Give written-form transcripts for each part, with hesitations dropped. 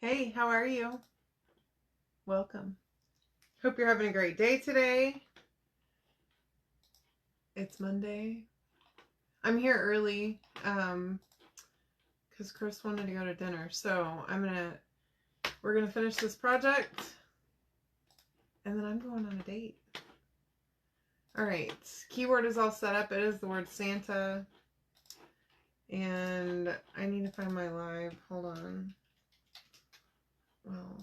Hey, how are you? Welcome. Hope you're having a great day today. It's Monday. I'm here early because Chris wanted to go to dinner. So we're gonna finish this project and then I'm going on a date. All right, keyword is all set up. It is the word Santa. And I need to find my live. Hold on. Well,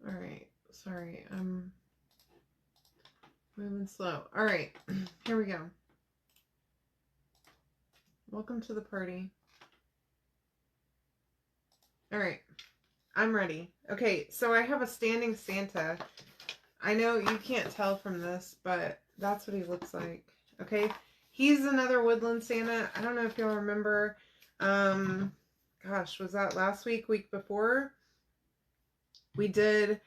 all right. Sorry, I'm moving slow. All right, here we go. Welcome to the party. All right, I'm ready. Okay, so I have a standing Santa. I know you can't tell from this, but that's what he looks like. Okay, he's another Woodland Santa. I don't know if y'all remember. Gosh, was that last week, week before? We did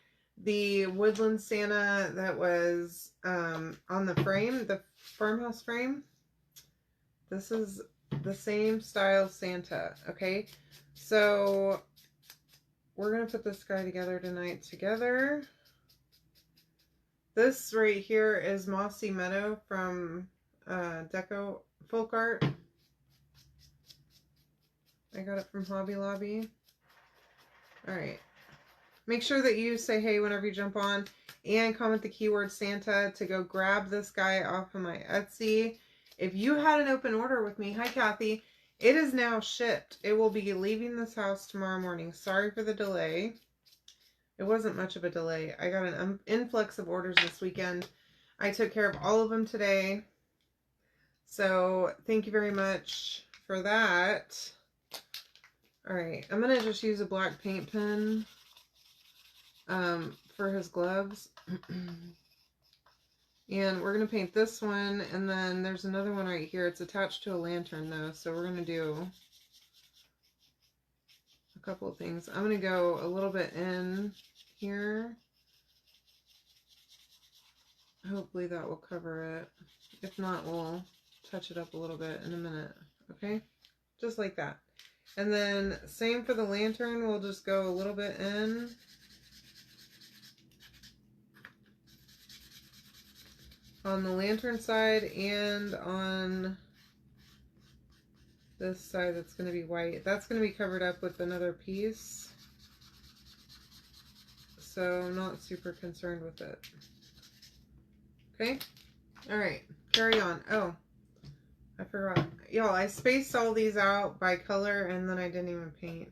the Woodland Santa that was on the frame, the farmhouse frame. This is the same style Santa. Okay, so we're gonna put this guy together tonight together. This right here is Mossy Meadow from Deco Folk Art. I got it from Hobby Lobby. Alright. Make sure that you say hey whenever you jump on and comment the keyword Santa to go grab this guy off of my Etsy. If you had an open order with me, hi Kathy, it is now shipped. It will be leaving this house tomorrow morning. Sorry for the delay. It wasn't much of a delay. I got an influx of orders this weekend. I took care of all of them today. So thank you very much for that. All right, I'm going to just use a black paint pen for his gloves. And we're going to paint this one. And then there's another one right here. It's attached to a lantern though. So we're going to do a couple of things. I'm going to go a little bit in here. Hopefully that will cover it. If not, we'll touch it up a little bit in a minute. Okay? Just like that. And then same for the lantern. We'll just go a little bit in. On the lantern side and on this side that's going to be white. That's going to be covered up with another piece. So I'm not super concerned with it. Okay? Alright, carry on. Oh, I forgot. Y'all, I spaced all these out by color and then I didn't even paint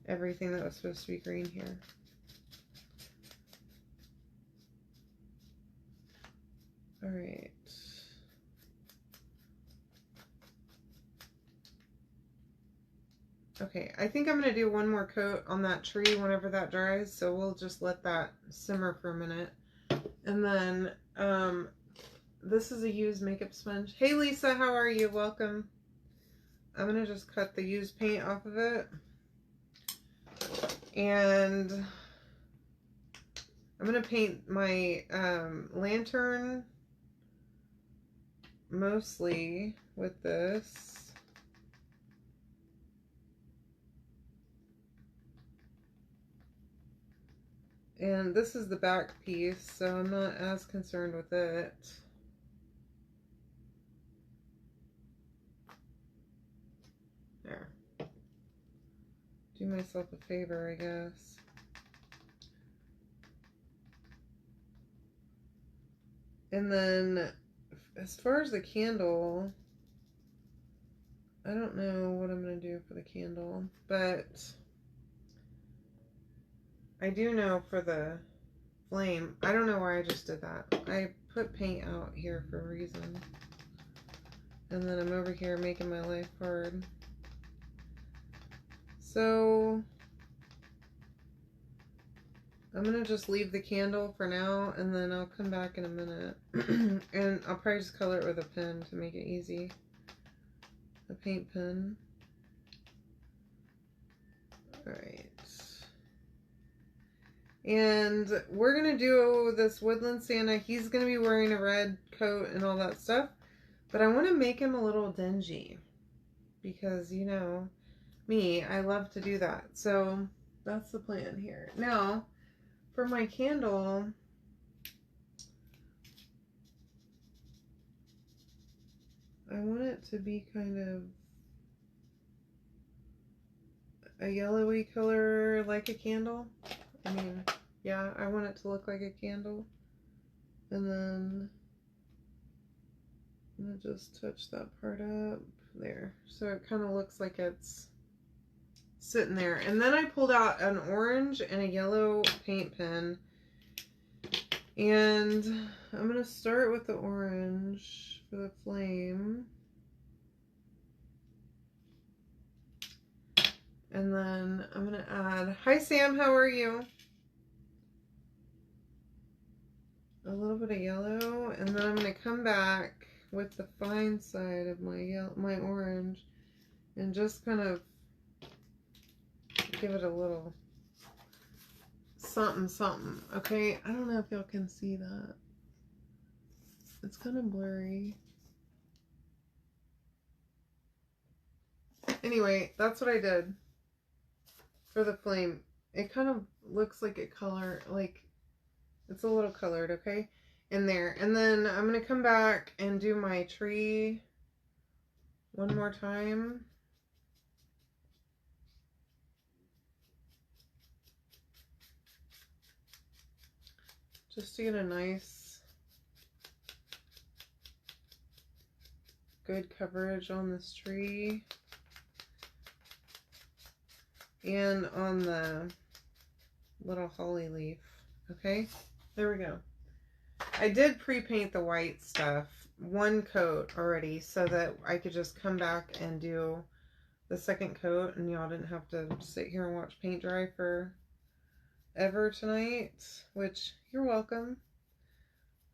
everything that was supposed to be green here. Alright. Okay, I think I'm going to do one more coat on that tree whenever that dries, so we'll just let that simmer for a minute. And then, this is a used makeup sponge. Hey Lisa, how are you? Welcome. I'm going to just cut the used paint off of it. And I'm going to paint my lantern mostly with this. And this is the back piece, so I'm not as concerned with it. There. Do myself a favor, I guess. And then, as far as the candle, I don't know what I'm going to do for the candle, but I do know for the flame, I don't know why I just did that. I put paint out here for a reason. And then I'm over here making my life hard. So I'm going to just leave the candle for now, and then I'll come back in a minute. And I'll probably just color it with a pen to make it easy. A paint pen. Alright. And we're going to do this Woodland Santa. He's going to be wearing a red coat and all that stuff. But I want to make him a little dingy. Because, you know, me, I love to do that. So that's the plan here. Now, for my candle, I want it to be kind of a yellowy color like a candle. I mean, yeah, I want it to look like a candle. And then I'm going to just touch that part up there. So it kind of looks like it's sitting there. And then I pulled out an orange and a yellow paint pen. And I'm going to start with the orange for the flame. And then I'm going to add, hi Sam, how are you? A little bit of yellow. And then I'm going to come back with the fine side of my orange and just kind of give it a little something something. Okay, I don't know if y'all can see that. It's kind of blurry. Anyway, that's what I did for the flame. It kind of looks like it like it's a little colored, okay, in there. And then I'm gonna come back and do my tree one more time. Just to get a nice, good coverage on this tree. And on the little holly leaf. Okay, there we go. I did pre-paint the white stuff one coat already so that I could just come back and do the second coat and y'all didn't have to sit here and watch paint dry for ever tonight, which you're welcome.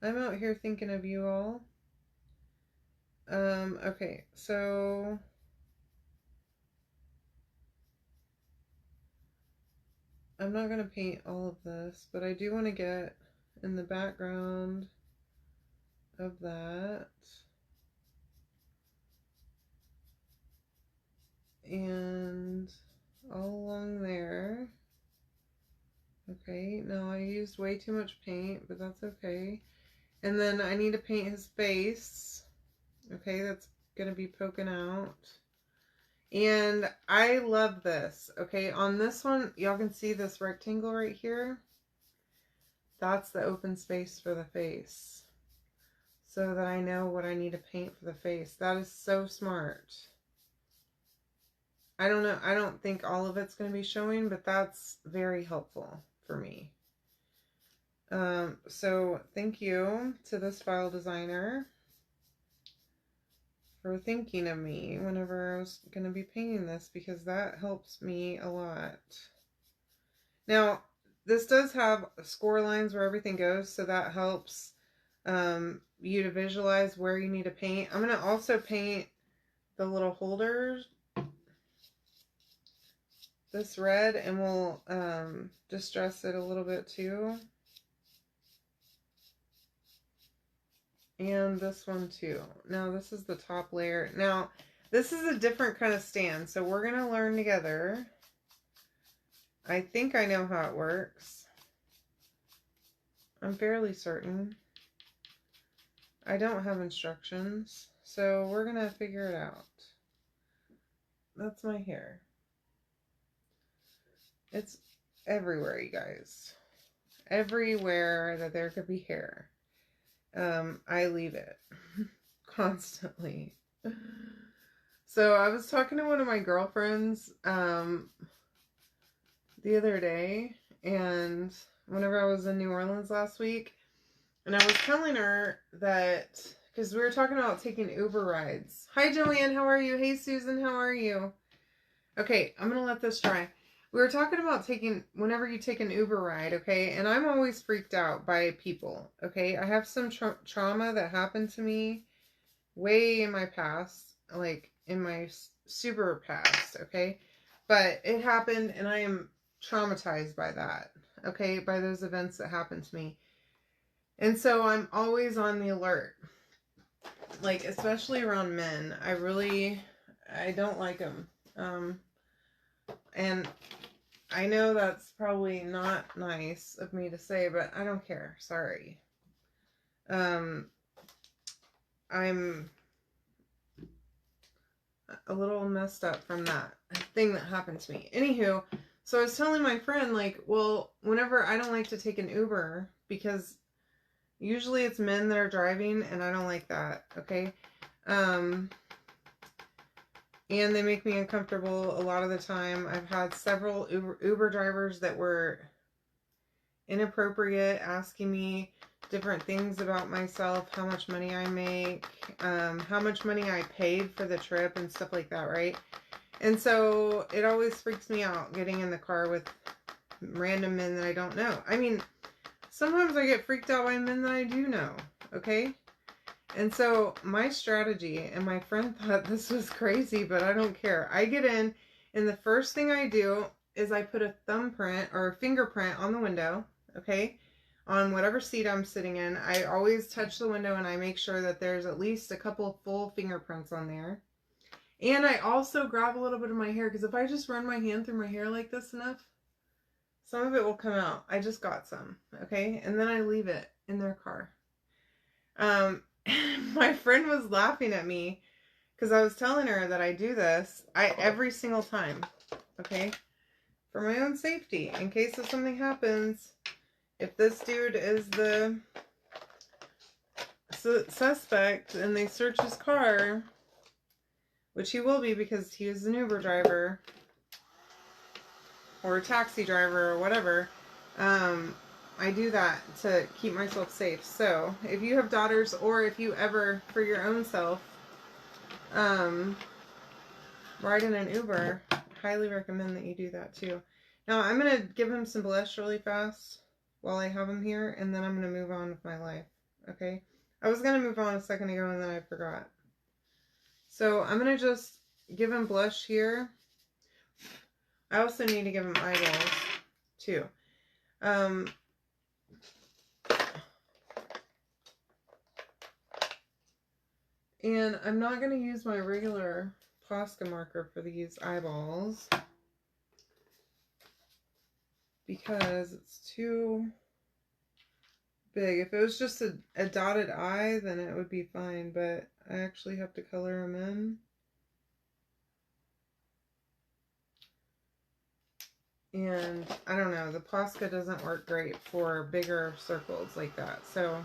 I'm out here thinking of you all. Okay, so I'm not going to paint all of this, but I do want to get in the background of that. And all along there. Okay, now I used way too much paint, but that's okay. And then I need to paint his face. Okay, that's going to be poking out. And I love this. Okay, on this one, y'all can see this rectangle right here. That's the open space for the face. So that I know what I need to paint for the face. That is so smart. I don't know. I don't think all of it's going to be showing, but that's very helpful for me. So thank you to this file designer for thinking of me whenever I was going to be painting this, because that helps me a lot. Now, this does have score lines where everything goes, so that helps you to visualize where you need to paint. I'm going to also paint the little holders this red, and we'll distress it a little bit too. And this one too. Now this is the top layer. Now this is a different kind of stand, so we're going to learn together. I think I know how it works. I'm fairly certain. I don't have instructions, so we're going to figure it out. That's my hair. It's everywhere, you guys. Everywhere that there could be hair. I leave it constantly. So I was talking to one of my girlfriends the other day, and whenever I was in New Orleans last week, and I was telling her that, because we were talking about taking Uber rides. Hi Joanne, how are you? Hey Susan, how are you? Okay, I'm gonna let this dry. We were talking about whenever you take an Uber ride, okay? And I'm always freaked out by people, okay? I have some trauma that happened to me way in my past, like in my super past, okay? But it happened and I am traumatized by that. okay, by those events that happen to me. And so I'm always on the alert. Like, especially around men. I don't like them. And I know that's probably not nice of me to say, but I don't care. Sorry. I'm a little messed up from that thing that happened to me. Anywho, so I was telling my friend, like, well, whenever I don't like to take an Uber because usually it's men that are driving and I don't like that, okay? And they make me uncomfortable a lot of the time. I've had several Uber drivers that were inappropriate, asking me different things about myself, how much money I make, how much money I paid for the trip and stuff like that, right? And so it always freaks me out getting in the car with random men that I don't know. I mean, sometimes I get freaked out by men that I do know, okay? And so my strategy, and my friend thought this was crazy, but I don't care. I get in, and the first thing I do is I put a thumbprint or a fingerprint on the window, okay? On whatever seat I'm sitting in. I always touch the window and I make sure that there's at least a couple full fingerprints on there. And I also grab a little bit of my hair, because if I just run my hand through my hair like this enough, some of it will come out. I just got some, okay? And then I leave it in their car. My friend was laughing at me because I was telling her that I do this every single time, okay? For my own safety, in case if something happens, if this dude is the suspect and they search his car, which he will be because he was an Uber driver or a taxi driver or whatever, I do that to keep myself safe. So if you have daughters, or if you ever, for your own self, ride in an Uber, I highly recommend that you do that too. Now I'm going to give him some blush really fast while I have him here, and then I'm going to move on with my life, okay? I was going to move on a second ago and then I forgot. So I'm going to just give him blush here. I also need to give him eyeballs too. And I'm not going to use my regular Posca marker for these eyeballs because it's too big. If it was just a dotted eye, then it would be fine, but I actually have to color them in. And I don't know, the Posca doesn't work great for bigger circles like that. So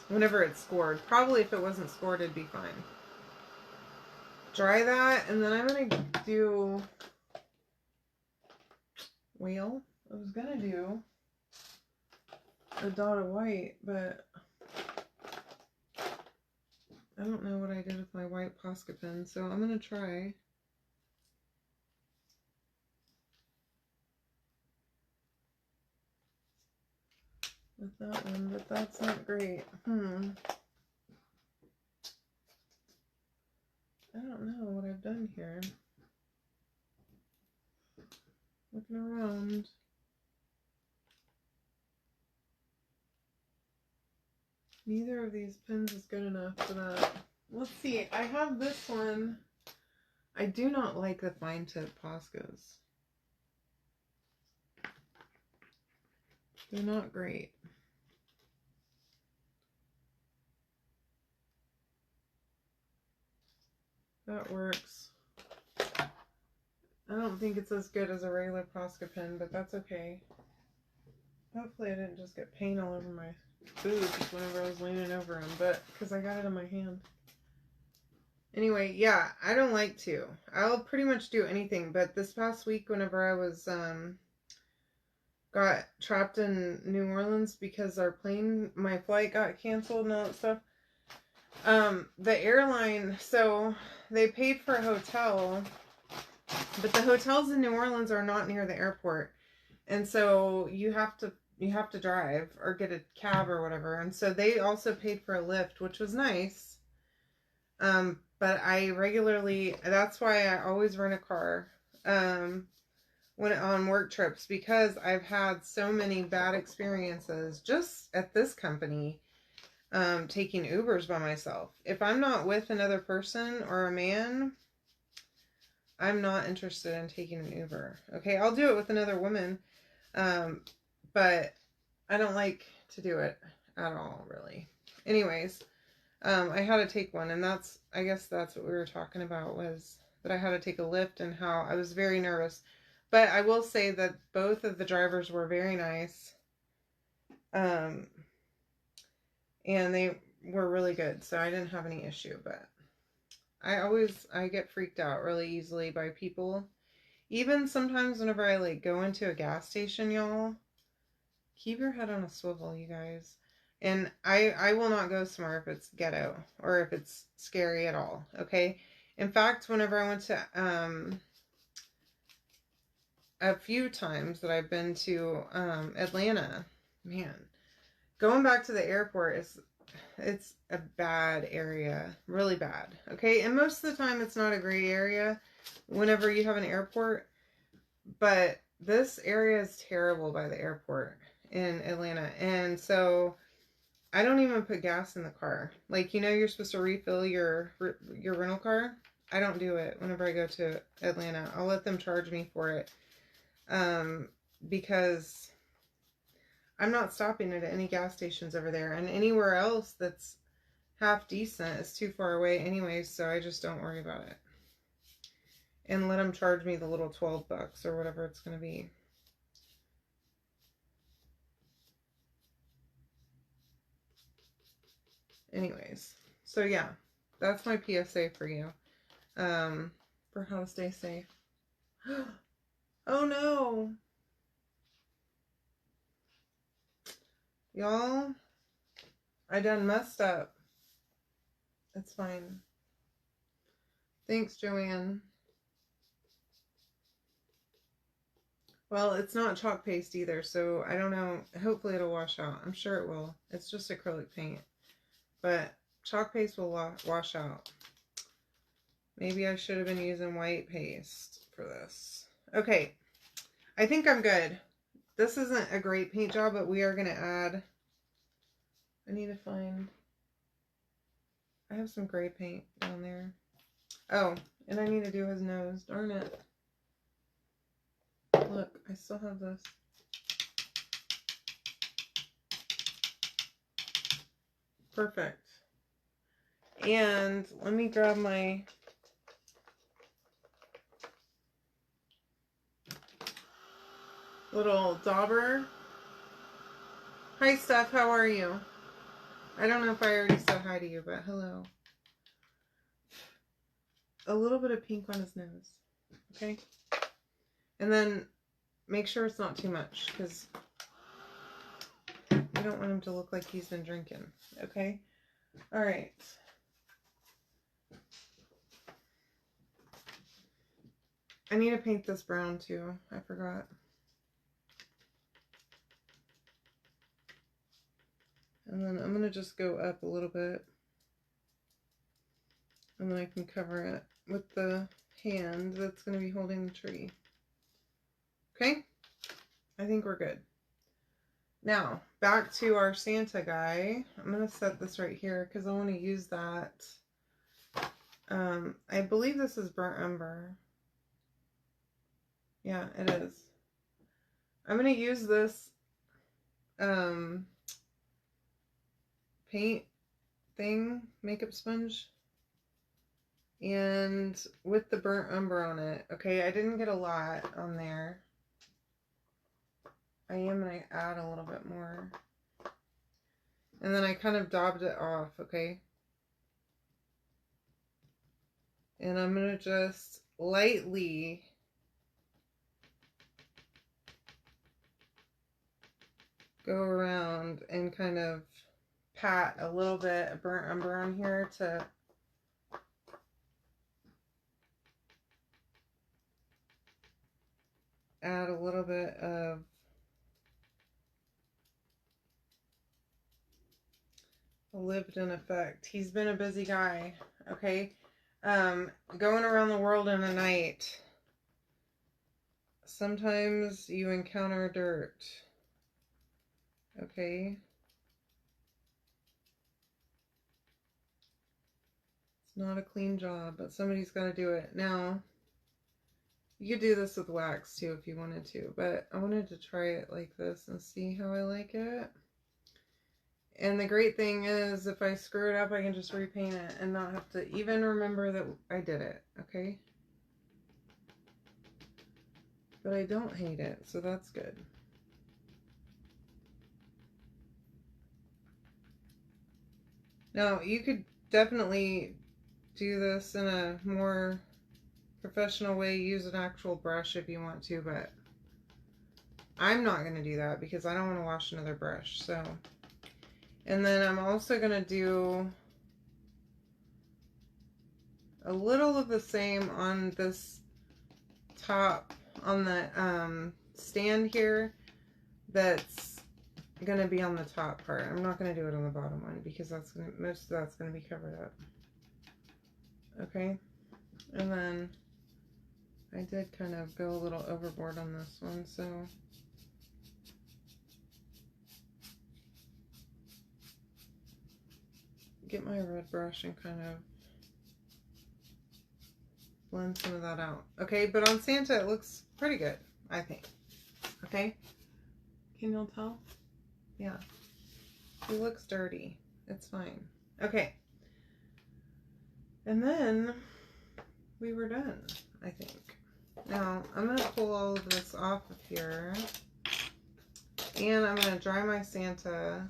whenever it's scored, probably if it wasn't scored, it'd be fine. Dry that, and then I'm going to do, well, I was going to do a dot of white, but I don't know what I did with my white Posca pen, so I'm going to try. With that one, but that's not great. I don't know what I've done here. Looking around. Neither of these pens is good enough for that. Let's see, I have this one. I do not like the fine tip Poscas. They're not great. That works. I don't think it's as good as a regular Posca pen, but that's okay. Hopefully I didn't just get paint all over my boobs whenever I was leaning over them, but because I got it in my hand. Anyway, yeah, I don't like to. I'll pretty much do anything, but this past week whenever I was got trapped in New Orleans because my flight got canceled and all that stuff, the airline, so they paid for a hotel, but the hotels in New Orleans are not near the airport, and so you have to drive or get a cab or whatever, and so they also paid for a Lyft, which was nice. But that's why I always rent a car when on work trips, because I've had so many bad experiences just at this company, taking Ubers by myself. If I'm not with another person or a man, I'm not interested in taking an Uber. Okay, I'll do it with another woman, but I don't like to do it at all, really. Anyways, I had to take one, and I guess that's what we were talking about, was that I had to take a lift and how I was very nervous. But I will say that both of the drivers were very nice. And they were really good, so I didn't have any issue. But I get freaked out really easily by people. Even sometimes whenever I like go into a gas station, y'all, keep your head on a swivel, you guys. And I will not go somewhere if it's ghetto or if it's scary at all. Okay. In fact, whenever I went to a few times that I've been to Atlanta, man, going back to the airport it's a bad area, really bad. Okay, and most of the time it's not a great area whenever you have an airport, but this area is terrible by the airport in Atlanta. And so I don't even put gas in the car. Like, you're supposed to refill your rental car. I don't do it whenever I go to Atlanta. I'll let them charge me for it, because I'm not stopping at any gas stations over there, and anywhere else that's half decent is too far away anyways, so I just don't worry about it. And let them charge me the little $12 or whatever it's going to be. Anyways, so yeah, that's my PSA for you, for how to stay safe. Oh no! Y'all, I done messed up. It's fine. Thanks, Joanne. Well, it's not chalk paste either, so I don't know. Hopefully it'll wash out. I'm sure it will. It's just acrylic paint. But chalk paste will wash out. Maybe I should have been using white paste for this. Okay, I think I'm good. This isn't a great paint job, but we are going to add... I need to find... I have some gray paint down there. Oh, and I need to do his nose. Darn it. Look, I still have this. Perfect. And let me grab my... little dauber. Hi, Steph. How are you? I don't know if I already said hi to you, but hello. A little bit of pink on his nose. Okay? And then make sure it's not too much, because we don't want him to look like he's been drinking. Okay? Alright. I need to paint this brown too. I forgot. And then I'm going to just go up a little bit. And then I can cover it with the hand that's going to be holding the tree. Okay? I think we're good. Now, back to our Santa guy. I'm going to set this right here because I want to use that. I believe this is burnt umber. Yeah, it is. I'm going to use this paint thing, makeup sponge, and with the burnt umber on it. Okay, I didn't get a lot on there. I am going to add a little bit more. And then I kind of daubed it off, okay? And I'm going to just lightly go around and kind of pat a little bit of burnt umber on here to add a little bit of a lived-in effect. He's been a busy guy, okay? Going around the world in a night sometimes you encounter dirt. Okay. It's not a clean job, but somebody's got to do it. Now, you could do this with wax too if you wanted to, but I wanted to try it like this and see how I like it. And the great thing is, if I screw it up, I can just repaint it and not have to even remember that I did it, okay? But I don't hate it, so that's good. Now, you could definitely do this in a more professional way, use an actual brush if you want to, but I'm not going to do that because I don't want to wash another brush, so... And then I'm also going to do a little of the same on this top, on the stand here, that's going to be on the top part. I'm not going to do it on the bottom one because that's going to, most of that's going to be covered up. Okay, and then I did kind of go a little overboard on this one, so get my red brush and kind of blend some of that out. Okay, but on Santa it looks pretty good, I think. Okay, can y'all tell? Yeah, he looks dirty. It's fine. Okay, and then we were done, I think. Now I'm gonna pull all of this off of here, and I'm gonna dry my Santa.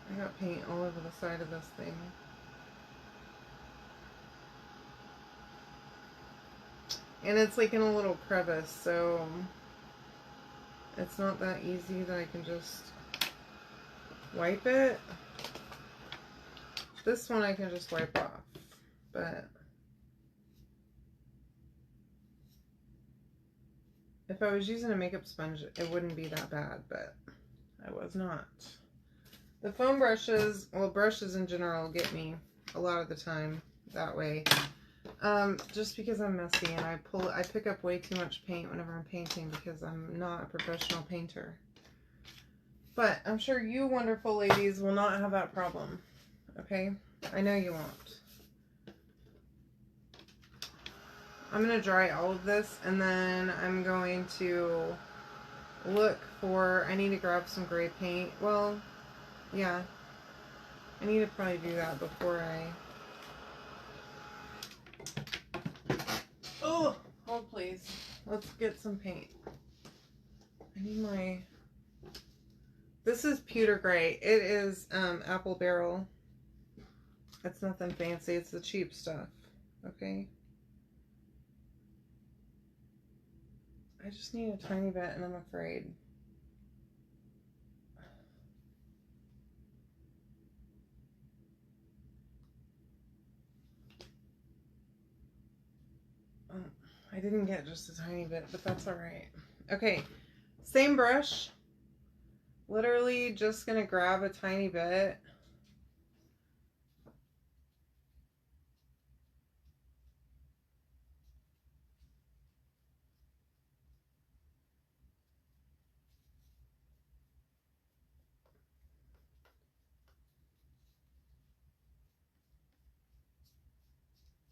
I got paint all over the side of this thing. And it's like in a little crevice, so it's not that easy that I can just wipe it. This one I can just wipe off, but if I was using a makeup sponge, it wouldn't be that bad, but I was not. The foam brushes, well, brushes in general get me a lot of the time that way. Just because I'm messy and I pick up way too much paint whenever I'm painting because I'm not a professional painter. But I'm sure you wonderful ladies will not have that problem. Okay? I know you won't. I'm going to dry all of this and then I'm going to look for, I need to grab some gray paint. Well, yeah. I need to probably do that before I... Oh, hold please. Let's get some paint. I need my... This is pewter gray. It is apple barrel. It's nothing fancy. It's the cheap stuff. Okay? I just need a tiny bit and I'm afraid. I didn't get just a tiny bit, but that's alright. Okay, same brush. Literally just gonna grab a tiny bit.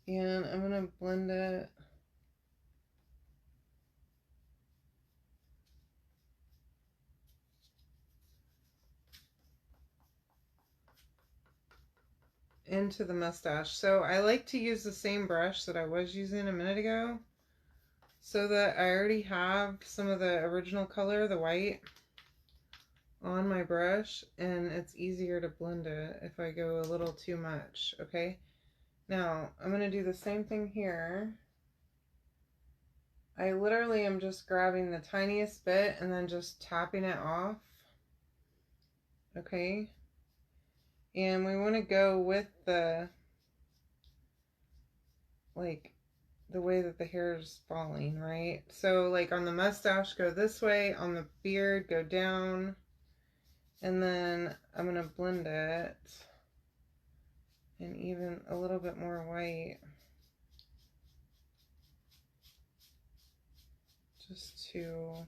And I'm gonna blend it. Into the mustache. So I like to use the same brush that I was using a minute ago so that I already have some of the original color, the white, on my brush, and it's easier to blend it if I go a little too much. Okay, now I'm going to do the same thing here. I literally am just grabbing the tiniest bit and then just tapping it off. Okay. And we want to go with the, like, the way that the hair is falling, right? So, like, on the mustache, go this way. On the beard, go down. And then I'm going to blend it. And even a little bit more white. Just to...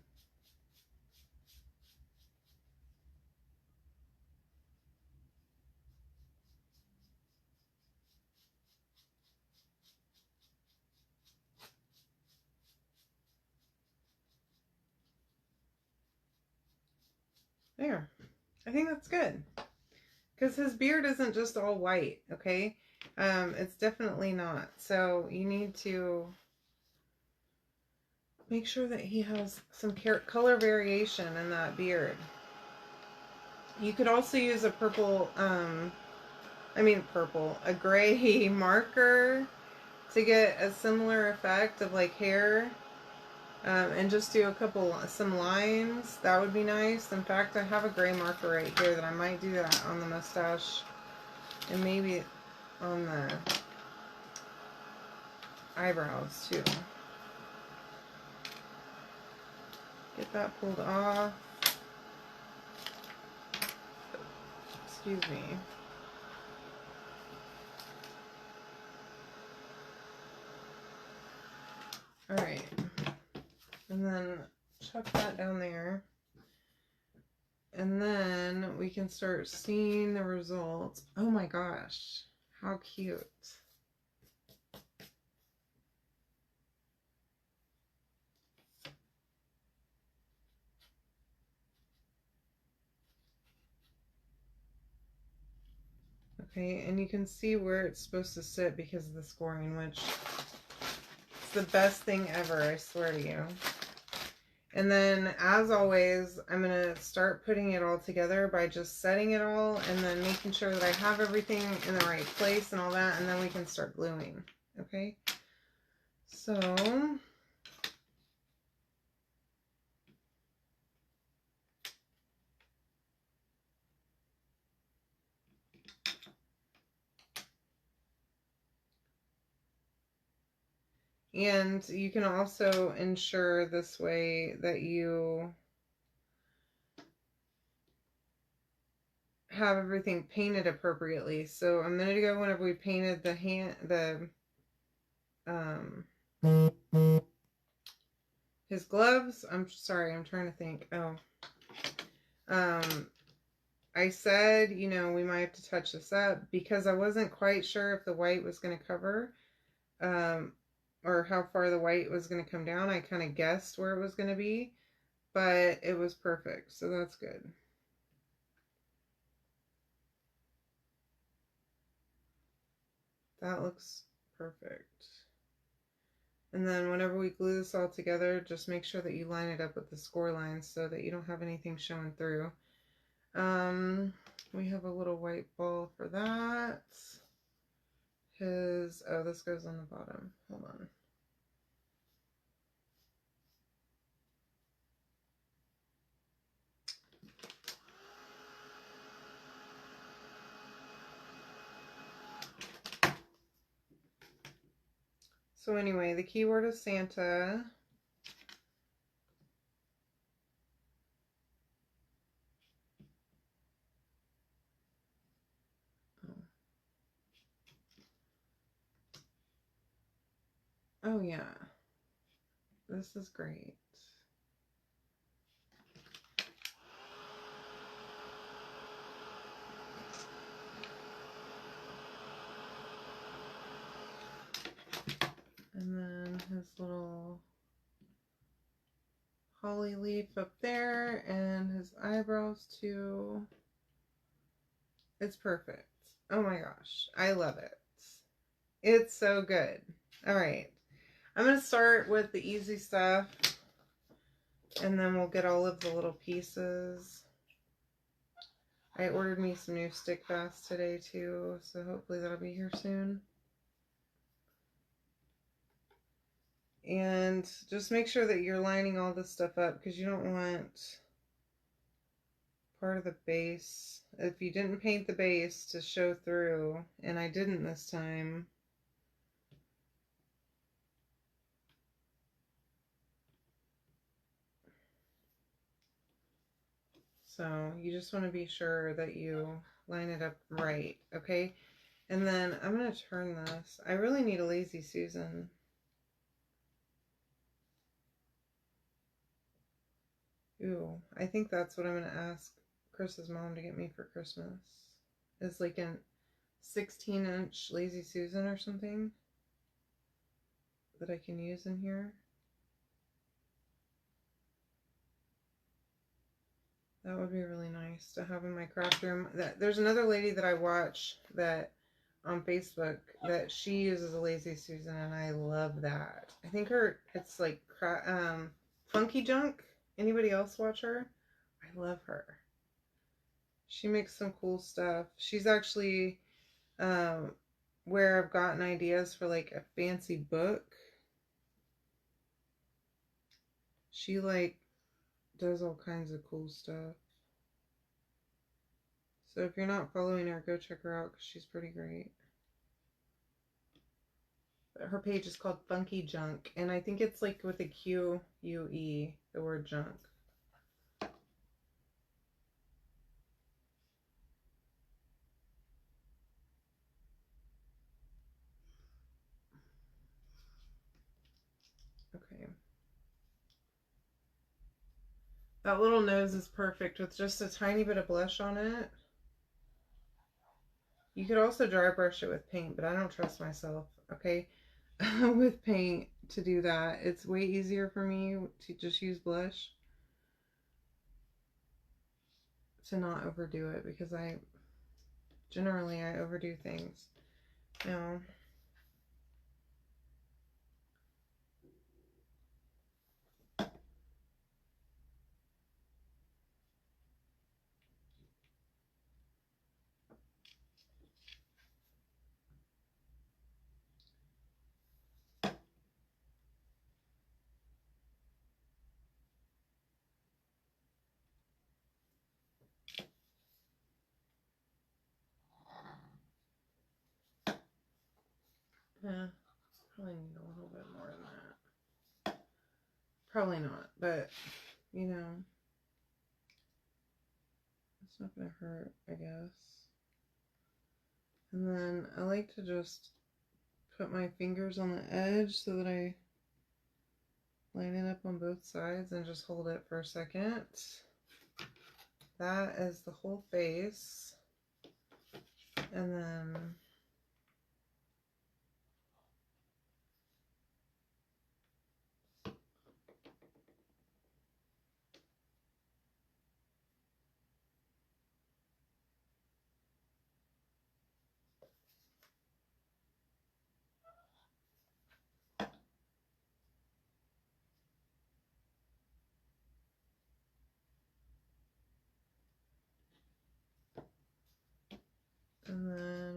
There. I think that's good. Because his beard isn't just all white, okay? It's definitely not. So you need to make sure that he has some color variation in that beard. You could also use a purple, a gray marker to get a similar effect of like hair. And just do some lines. That would be nice. In fact, I have a gray marker right here that I might do that on the mustache. And maybe on the eyebrows too. Get that pulled off. Excuse me. Alright. And then chuck that down there. And then we can start seeing the results. Oh my gosh. How cute. Okay, and you can see where it's supposed to sit because of the scoring, which is the best thing ever, I swear to you. And then, as always, I'm going to start putting it all together by just setting it all and then making sure that I have everything in the right place and all that, and then we can start gluing, okay? So... And you can also ensure this way that you have everything painted appropriately. So a minute ago, whenever we painted his gloves, I'm sorry, I'm trying to think. I said, you know, we might have to touch this up because I wasn't quite sure if the white was going to cover, or how far the white was going to come down. I kind of guessed where it was going to be, but it was perfect, so that's good. That looks perfect. And then whenever we glue this all together, just make sure that you line it up with the score lines so that you don't have anything showing through. We have a little white ball for that. Oh, this goes on the bottom. Hold on. So anyway, the keyword is Santa. Oh yeah, this is great. And then his little holly leaf up there and his eyebrows too. It's perfect. Oh my gosh, I love it. It's so good. All right, I'm going to start with the easy stuff and then we'll get all of the little pieces. I ordered me some new stick fast today too, so hopefully that'll be here soon. And just make sure that you're lining all this stuff up, because you don't want part of the base, if you didn't paint the base, to show through. And I didn't this time. So you just want to be sure that you line it up right, okay? And then I'm going to turn this. I really need a Lazy Susan. Ooh, I think that's what I'm going to ask Chris's mom to get me for Christmas. It's like a 16-inch Lazy Susan or something that I can use in here. That would be really nice to have in my craft room. There's another lady that I watch that on Facebook that she uses a Lazy Susan, and I love that. I think it's like Funky Junk. Anybody else watch her? I love her. She makes some cool stuff. She's actually where I've gotten ideas for like a fancy book. She like does all kinds of cool stuff. So if you're not following her, go check her out because she's pretty great. Her page is called Funky Junk, and I think it's like with a Q-U-E, the word junk. Okay. That little nose is perfect with just a tiny bit of blush on it. You could also dry brush it with paint, but I don't trust myself, okay, with paint to do that. It's way easier for me to just use blush, to not overdo it, because generally I overdo things. Now, yeah, probably need a little bit more than that. Probably not, but you know, it's not gonna hurt, I guess. And then I like to just put my fingers on the edge so that I line it up on both sides and just hold it for a second. That is the whole face. And then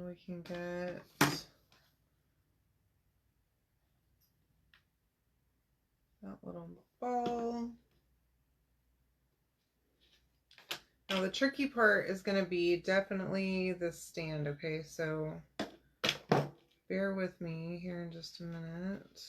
we can get that little ball. Now the tricky part is going to be definitely the stand, okay? So bear with me here in just a minute.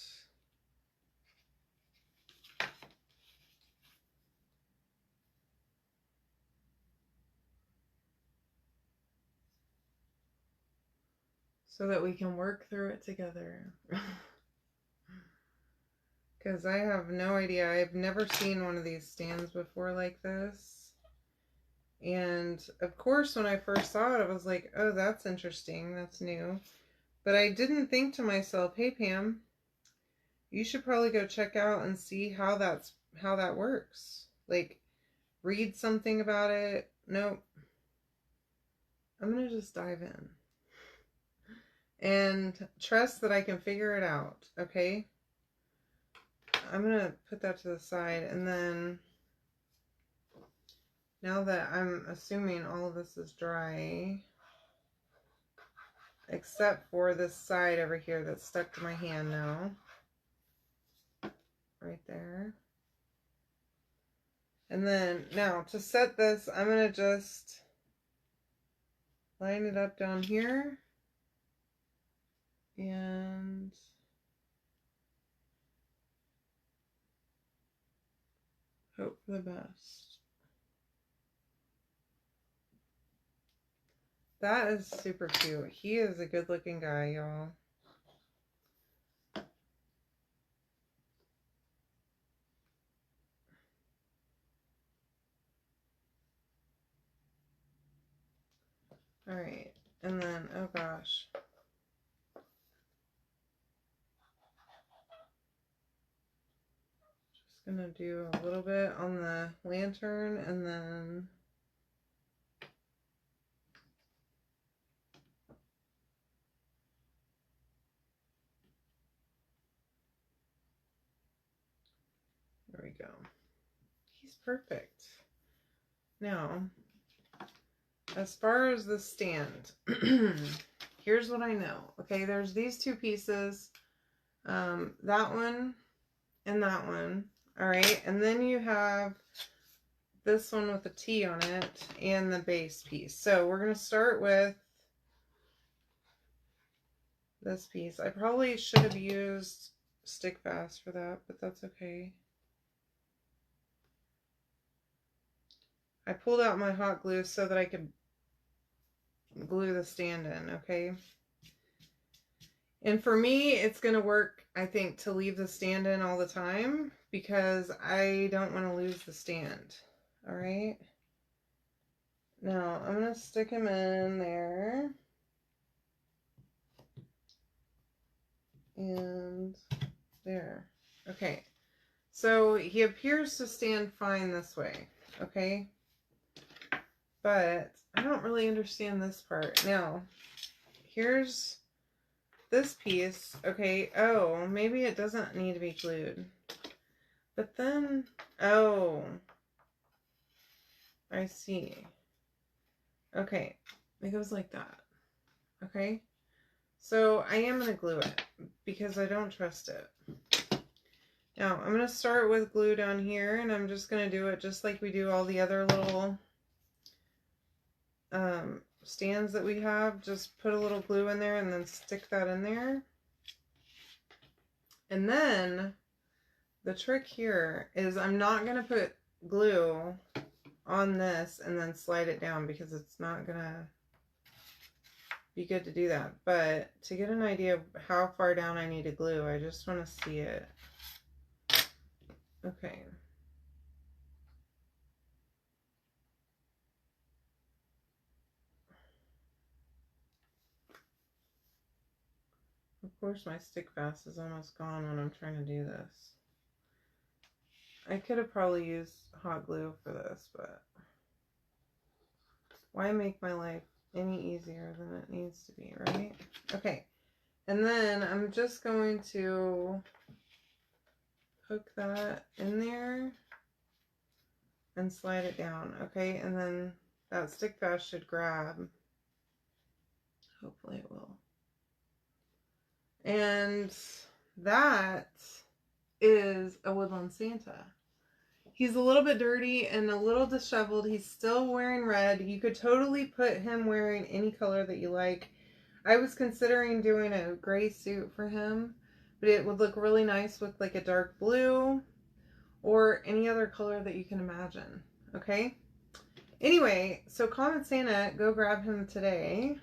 So that we can work through it together. Because I have no idea. I've never seen one of these stands before like this. And of course, when I first saw it, I was like, oh, that's interesting. That's new. But I didn't think to myself, hey, Pam, you should probably go check out and see how that works. Like, read something about it. Nope. I'm going to just dive in. And trust that I can figure it out, okay? I'm going to put that to the side, and then now that I'm assuming all of this is dry, except for this side over here that's stuck to my hand now, right there. And then now to set this, I'm going to just line it up down here. And hope for the best. That is super cute. He is a good looking guy, y'all. Alright, and then, oh gosh. Just gonna do a little bit on the lantern and then there we go. He's perfect. Now, as far as the stand, here's what I know. Okay, there's these two pieces, that one and that one. All right, and then you have this one with a T on it and the base piece. So we're going to start with this piece. I probably should have used stick fast for that, but that's okay. I pulled out my hot glue so that I could glue the stand in, okay? And for me, it's going to work, I think, to leave the stand in all the time because I don't want to lose the stand, all right? Now, I'm going to stick him in there. And there. Okay. So he appears to stand fine this way, okay? But I don't really understand this part. Now, here's this piece. Okay, oh, maybe it doesn't need to be glued. But then, oh, I see. Okay, it goes like that. Okay, so I am going to glue it because I don't trust it. Now, I'm going to start with glue down here, and I'm just going to do it just like we do all the other little stands that we have. Just put a little glue in there and then stick that in there. And then the trick here is I'm not going to put glue on this and then slide it down because it's not going to be good to do that. But to get an idea of how far down I need to glue, I just want to see it. Okay. Of course, my stick fast is almost gone when I'm trying to do this. I could have probably used hot glue for this, but why make my life any easier than it needs to be, right? Okay, and then I'm just going to hook that in there and slide it down, okay? And then that stick fast should grab. Hopefully it will. And that is a Woodland Santa. He's a little bit dirty and a little disheveled. He's still wearing red. You could totally put him wearing any color that you like. I was considering doing a gray suit for him, but it would look really nice with like a dark blue or any other color that you can imagine, okay? Anyway, so Common Santa, go grab him today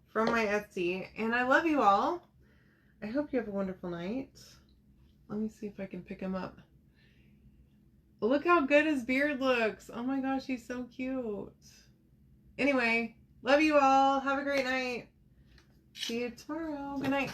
from my Etsy, and I love you all. I hope you have a wonderful night. Let me see if I can pick him up. Look how good his beard looks. Oh my gosh, he's so cute. Anyway, love you all. Have a great night. See you tomorrow. Good night.